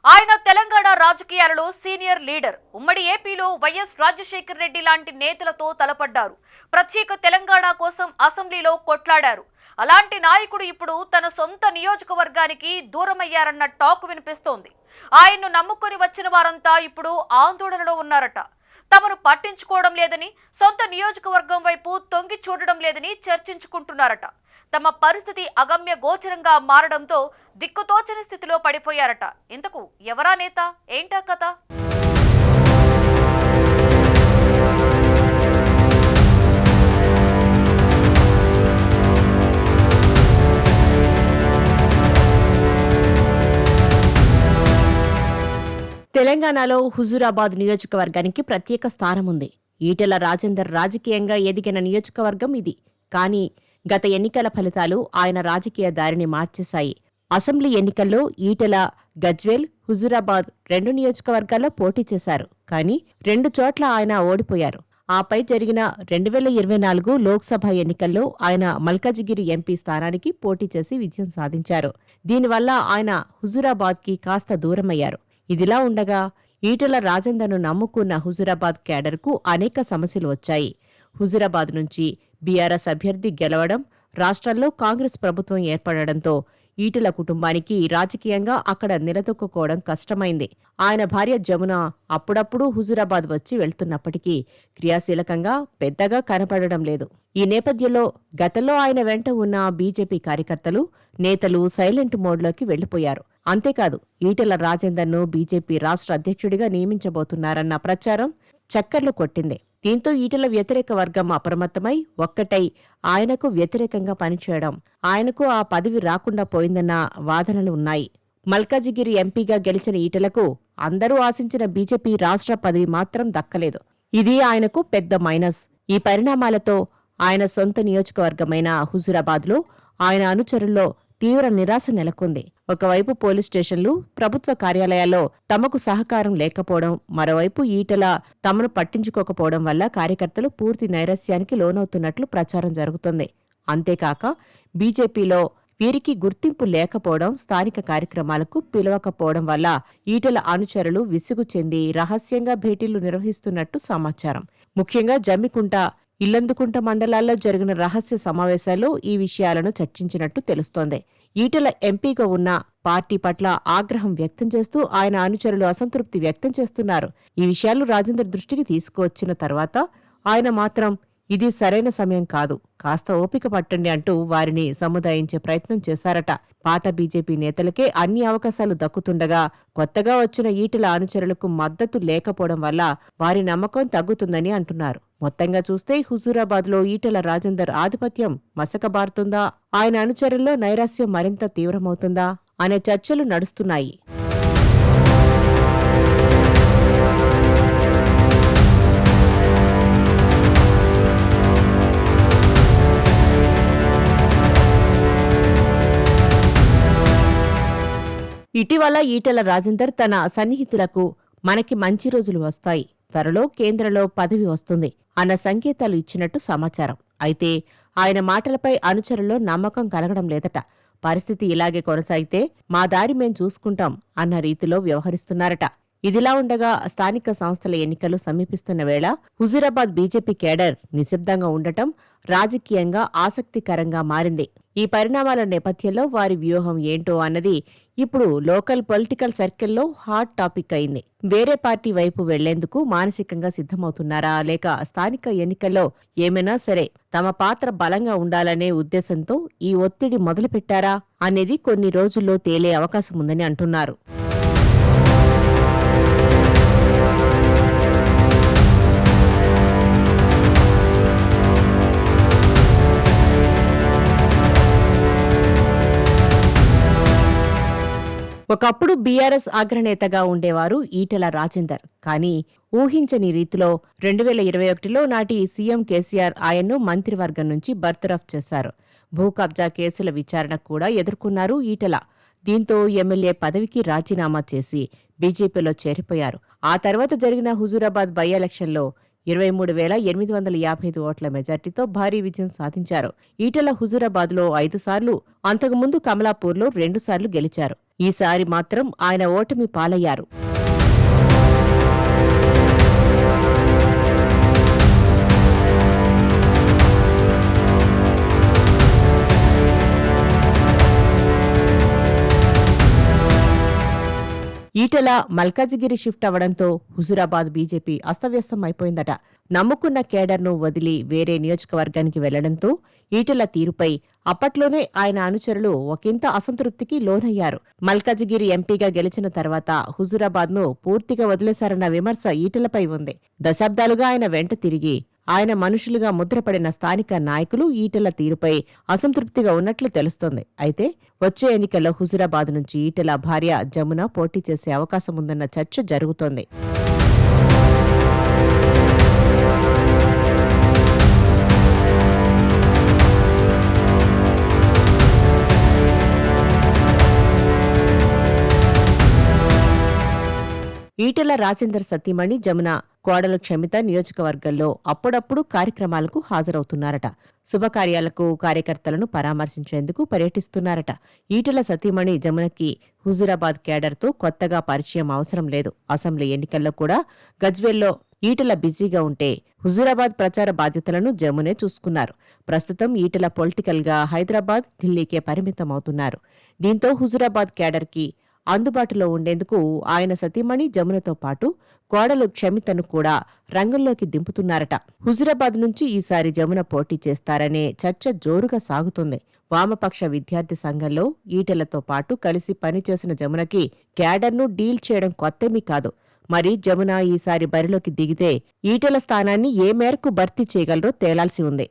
ఆయన తెలంగాణ రాజకీయాలలో senior leader. ఉమ్మడి ఏపీలో వైఎస్ రాజశేఖర్ రెడ్డి లాంటి నేతలతో తలపడ్డారు. ప్రత్యేక తెలంగాణ కోసం అసెంబ్లీలో కొట్లాడారు. అలాంటి నాయకుడు ఇప్పుడు తన సొంత నియోజకవర్గానికి దూరమయ్యారన్న టాక్ వినిపిస్తోంది. ఆయన్ను నమ్ముకొని వచ్చిన వారంతా ఇప్పుడు ఆందోళనలో ఉన్నారట. తమను పట్టించుకోవడం లేదని, సొంత నియోజకవర్గం వైపు తొంగి చూడడం లేదని చర్చించుకుంటున్నారట. తమ పరిస్థితి అగమ్య గోచరంగా మారడంతో దిక్కుతోచని స్థితిలో పడిపోయారట. ఇంతకు ఎవరా నేత, ఏంటా కథ? తెలంగాణలో హుజూరాబాద్ నియోజకవర్గానికి ప్రత్యేక స్థానం ఉంది. ఈటెల రాజేందర్ రాజకీయంగా ఎదిగిన నియోజకవర్గం ఇది. కానీ గత ఎన్నికల ఫలితాలు ఆయన రాజకీయ దారిని మార్చేశాయి. అసెంబ్లీ ఎన్నికల్లో ఈటెల గజ్వేల్, హుజూరాబాద్ 2 నియోజకవర్గాల్లో పోటీ చేశారు. కానీ 2 చోట్ల ఆయన ఓడిపోయారు. ఆపై జరిగిన 2024 లోక్సభ ఎన్నికల్లో ఆయన మల్కాజిగిరి ఎంపీ స్థానానికి పోటీ చేసి విజయం సాధించారు. దీనివల్ల ఆయన హుజూరాబాద్కి కాస్త దూరమయ్యారు. ఇదిలా ఉండగా ఈటెల రాజేందర్ను నమ్ముకున్న హుజూరాబాద్ క్యాడర్కు అనేక సమస్యలు వచ్చాయి. హుజూరాబాద్ నుంచి బీఆర్ఎస్ అభ్యర్థి గెలవడం, రాష్ట్రంలో కాంగ్రెస్ ప్రభుత్వం ఏర్పడడంతో ఈటెల కుటుంబానికి రాజకీయంగా అక్కడ నిలదొక్కుకోవడం కష్టమైంది. ఆయన భార్య జమున అప్పుడప్పుడు హుజూరాబాద్ వచ్చి వెళ్తున్నప్పటికీ క్రియాశీలకంగా పెద్దగా కనపడడం లేదు. ఈ నేపథ్యంలో గతంలో ఆయన వెంట ఉన్న బీజేపీ కార్యకర్తలు, నేతలు సైలెంట్ మోడ్లోకి వెళ్లిపోయారు. అంతేకాదు, ఈటెల రాజేందర్ను బీజేపీ రాష్ట్ర అధ్యక్షుడిగా నియమించబోతున్నారన్న ప్రచారం చక్కర్లు కొట్టింది. దీంతో ఈటెల వ్యతిరేక వర్గం అప్రమత్తమై ఒక్కటై ఆయనకు వ్యతిరేకంగా పనిచేయడం, ఆయనకు ఆ పదవి రాకుండా పోయిందన్న వాదనలు ఉన్నాయి. మల్కాజిగిరి ఎంపీగా గెలిచిన ఈటెలకు అందరూ ఆశించిన బీజేపీ రాష్ట్ర పదవి మాత్రం దక్కలేదు. ఇది ఆయనకు పెద్ద మైనస్. ఈ పరిణామాలతో ఆయన సొంత నియోజకవర్గమైన హుజూరాబాద్లో ఆయన అనుచరుల్లో తీవ్ర నిరాశ నెలకొంది. ఒకవైపు పోలీస్ స్టేషన్లు, ప్రభుత్వ కార్యాలయాల్లో తమకు సహకారం లేకపోవడం, మరోవైపు ఈటెల తమను పట్టించుకోకపోవడం వల్ల కార్యకర్తలు పూర్తి నైరాస్యానికి లోనవుతున్నట్లు ప్రచారం జరుగుతోంది. అంతేకాక బీజేపీలో వీరికి గుర్తింపు లేకపోవడం, స్థానిక కార్యక్రమాలకు పిలవకపోవడం వల్ల ఈటెల అనుచరులు విసుగు చెంది రహస్యంగా భేటీలు నిర్వహిస్తున్నట్టు సమాచారం. ముఖ్యంగా జమ్మికుంట, ఇల్లందుకుంట మండలాల్లో జరిగిన రహస్య సమావేశాల్లో ఈ విషయాలను చర్చించినట్టు తెలుస్తోంది. ఈటెల ఎంపీగా ఉన్న పార్టీ పట్ల ఆగ్రహం వ్యక్తం చేస్తూ ఆయన అనుచరులు అసంతృప్తి వ్యక్తం చేస్తున్నారు. ఈ విషయాలు రాజేందర్ దృష్టికి తీసుకువచ్చిన తర్వాత ఆయన మాత్రం ఇది సరైన సమయం కాదు, కాస్త ఓపిక పట్టండి అంటూ వారిని సముదాయించే ప్రయత్నం చేశారట. పాత బీజేపీ నేతలకే అన్ని అవకాశాలు దక్కుతుండగా కొత్తగా వచ్చిన ఈటెల అనుచరులకు మద్దతు లేకపోవడం వల్ల వారి నమ్మకం తగ్గుతుందని అంటున్నారు. మొత్తంగా చూస్తే హుజూరాబాద్లో ఈటెల రాజేందర్ ఆధిపత్యం మసకబారుతుందా, ఆయన అనుచరుల్లో నైరాస్యం మరింత తీవ్రమవుతుందా అనే చర్చలు నడుస్తున్నాయి. ఇటీవల ఈటెల రాజేందర్ తన సన్నిహితులకు మనకి మంచి రోజులు వస్తాయి, త్వరలో కేంద్రంలో పదవి వస్తుంది అన్న సంకేతాలు ఇచ్చినట్టు సమాచారం. అయితే ఆయన మాటలపై అనుచరుల్లో నమ్మకం కలగడం లేదట. పరిస్థితి ఇలాగే కొనసాగితే మా దారి మేం చూసుకుంటాం అన్న రీతిలో వ్యవహరిస్తున్నారట. ఇదిలా ఉండగా స్థానిక సంస్థల ఎన్నికలు సమీపిస్తున్న వేళ హుజూరాబాద్ బీజేపీ కేడర్ నిశ్శబ్దంగా ఉండటం రాజకీయంగా ఆసక్తికరంగా మారింది. ఈ పరిణామాల నేపథ్యంలో వారి వ్యూహం ఏంటో అన్నది ఇప్పుడు లోకల్ పొలిటికల్ సర్కిల్లో హాట్ టాపిక్ అయింది. వేరే పార్టీ వైపు వెళ్లేందుకు మానసికంగా సిద్ధమవుతున్నారా, లేక స్థానిక ఎన్నికల్లో ఏమైనా సరే తమ పాత్ర బలంగా ఉండాలనే ఉద్దేశంతో ఈ ఒత్తిడి మొదలుపెట్టారా అనేది కొన్ని రోజుల్లో తేలే అవకాశం ఉందని అంటున్నారు. ఒకప్పుడు బీఆర్ఎస్ అగ్రనేతగా ఉండేవారు ఈటెల రాజేందర్. కానీ ఊహించని రీతిలో 2021లో నాటి సీఎం కేసీఆర్ ఆయన్ను మంత్రివర్గం నుంచి బర్తరఫ్ చేశారు. భూ కబ్జా కేసుల విచారణ కూడా ఎదుర్కొన్నారు ఈటెల. దీంతో ఎమ్మెల్యే పదవికి రాజీనామా చేసి బీజేపీలో చేరిపోయారు. ఆ తర్వాత జరిగిన హుజూరాబాద్ బై ఎలక్షన్లో 23,855 ఓట్ల మెజార్టీతో భారీ విజయం సాధించారు. ఈటెల హుజూరాబాద్లో 5 సార్లు, అంతకుముందు కమలాపూర్లో 2 సార్లు గెలిచారు. ఈసారి మాత్రం ఆయన ఓటమి పాలయ్యారు. ఈటెల మల్కాజిగిరి షిఫ్ట్ అవడంతో హుజూరాబాద్ బీజేపీ అస్తవ్యస్తం అయిపోయిందట. నమ్ముకున్న కేడర్ను వదిలి వేరే నియోజకవర్గానికి వెళ్లడంతో ఈటెల తీరుపై అప్పట్లోనే ఆయన అనుచరులు ఒకంత అసంతృప్తికి లోనయ్యారు. మల్కాజిగిరి ఎంపీగా గెలిచిన తర్వాత హుజూరాబాద్ను పూర్తిగా వదిలేశారన్న విమర్శ ఈటెలపై ఉంది. దశాబ్దాలుగా ఆయన వెంట తిరిగి ఆయన మనుషులుగా ముద్రపడిన స్థానిక నాయకులు ఈటెల తీరుపై అసంతృప్తిగా ఉన్నట్లు తెలుస్తోంది. అయితే వచ్చే ఎన్నికల్లో హుజూరాబాద్ నుంచి ఈటెల భార్య జమున పోటీ చేసే అవకాశం ఉందన్న చర్చ జరుగుతోంది. ఈటెల రాజేందర్ సతీమణి జమున కోడలు క్షమిత నియోజకవర్గంలో అప్పుడప్పుడు కార్యక్రమాలకు హాజరవుతున్నారట. శుభకార్యాలకు కార్యకర్తలను పరామర్శించేందుకు పర్యటిస్తున్నారట. ఈటెల సతీమణి జమునకి హుజూరాబాద్ కేడర్తో కొత్తగా పరిచయం అవసరం లేదు. అసెంబ్లీ ఎన్నికల్లో కూడా గజ్వేల్లో ఈటెల బిజీగా ఉంటే హుజూరాబాద్ ప్రచార బాధ్యతలను జమునే చూసుకున్నారు. ప్రస్తుతం ఈటెల పొలిటికల్గా హైదరాబాద్, ఢిల్లీకే పరిమితమవుతున్నారు. దీంతో హుజూరాబాద్ కేడర్కి అందుబాటులో ఉండేందుకు ఆయన సతీమణి జమునతో పాటు కోడలు క్షమితను కూడా రంగంలోకి దింపుతున్నారట. హుజూరాబాద్ నుంచి ఈసారి జమున పోటీ చేస్తారనే చర్చ జోరుగా సాగుతుంది. వామపక్ష విద్యార్థి సంఘంలో ఈటెలతో పాటు కలిసి పనిచేసిన జమునకి క్యాడర్ను డీల్ చేయడం కొత్తేమీ కాదు. మరి జమున ఈసారి బరిలోకి దిగితే ఈటెల స్థానాన్ని ఏ మేరకు భర్తీ చేయగలరో తేలాల్సి ఉంది.